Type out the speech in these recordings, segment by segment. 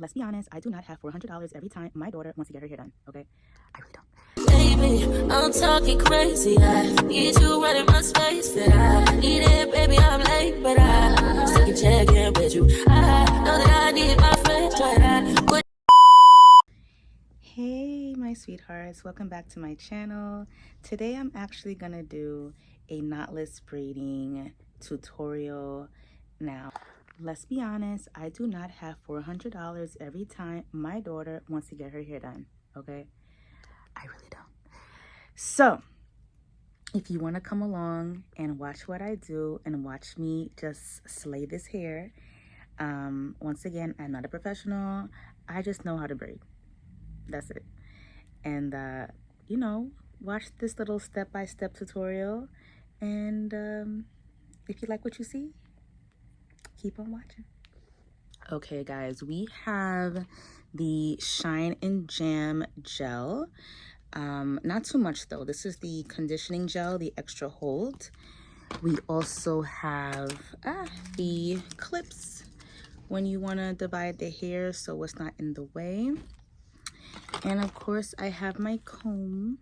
let's be honest, I do not have $400 every time my daughter wants to get her hair done, okay? I really don't. Baby, I'm talking crazy. I need you right in my space. That I need it, baby. I'm late, but I still can check in with you. I know that I need my friend, but I. Hey, my sweethearts, welcome back to my channel. Today I'm actually gonna do a knotless braiding tutorial. Now, let's be honest, I do not have $400 every time my daughter wants to get her hair done, okay? I really don't. So, if you want to come along and watch what I do and watch me just slay this hair, once again, I'm not a professional. I just know how to braid. That's it. And, you know, watch this little step-by-step tutorial. And if you like what you see, keep on watching. Okay, guys, we have the Shine and Jam gel. Not too much though. This is the conditioning gel, the extra hold. We also have the clips when you want to divide the hair so it's not in the way. And of course I have my comb.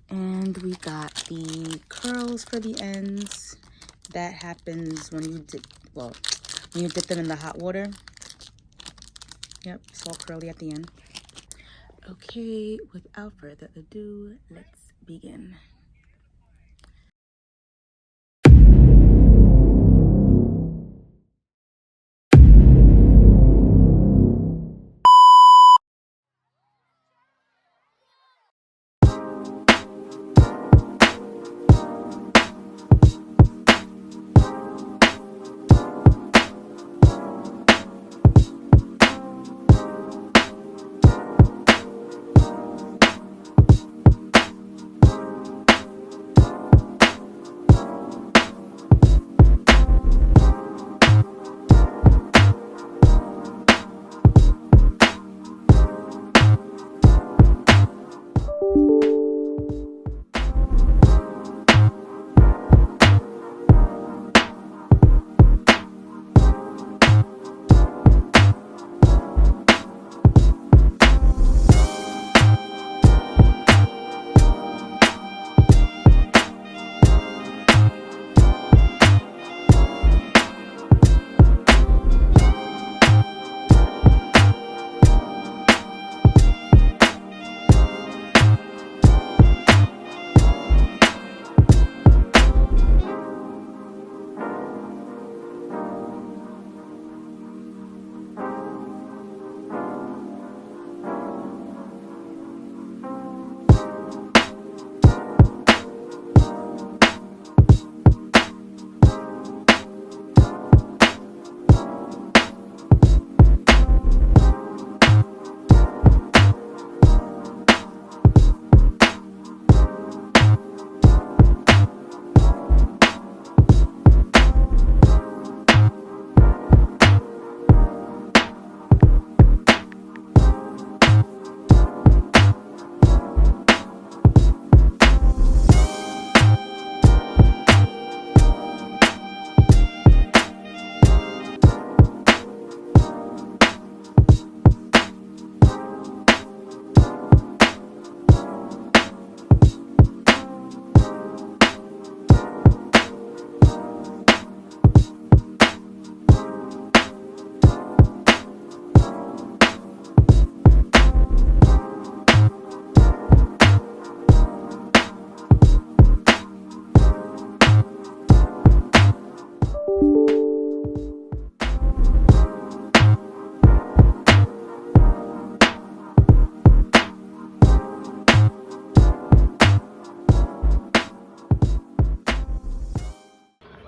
And we got the curls for the ends. That happens when you when you dip them in the hot water. Yep, it's all curly at the end. Okay, without further ado, let's begin.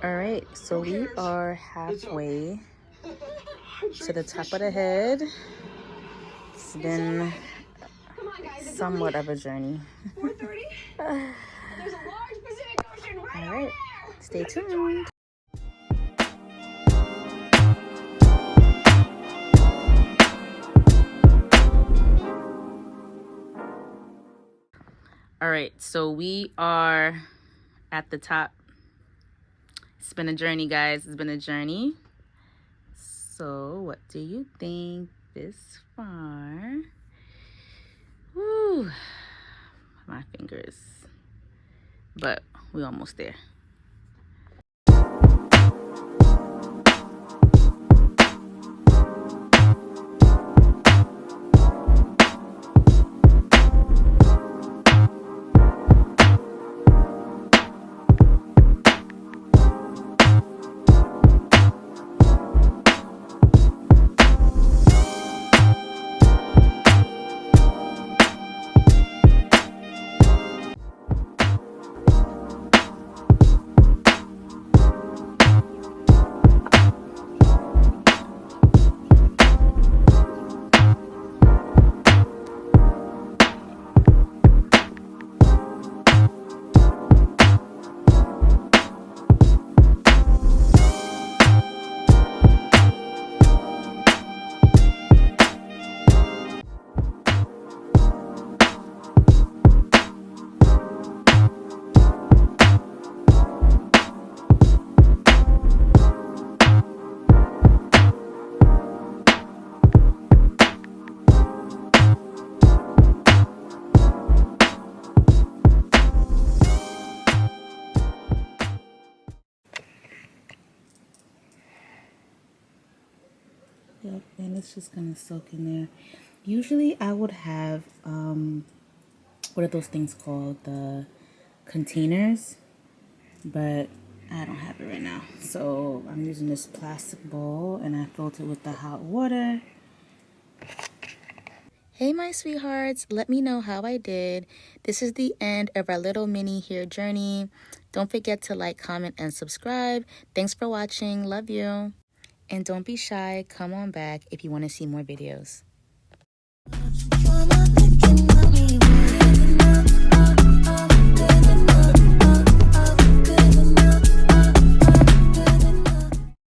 Alright, so we are halfway to the top of the head. It's been somewhat of a journey. Alright, stay tuned. Alright, so we are at the top. It's been a journey, guys. It's been a journey. So what do you think this far? Woo, my fingers. But we're almost there. Yep, and it's just gonna soak in there. Usually I would have what are those things called, the containers, but I don't have it right now, so I'm using this plastic bowl and I filled it with the hot water. Hey my sweethearts, let me know how I did. This is the end of our little mini hair journey. Don't forget to like, comment, and subscribe. Thanks for watching. Love you. And don't be shy, come on back if you want to see more videos.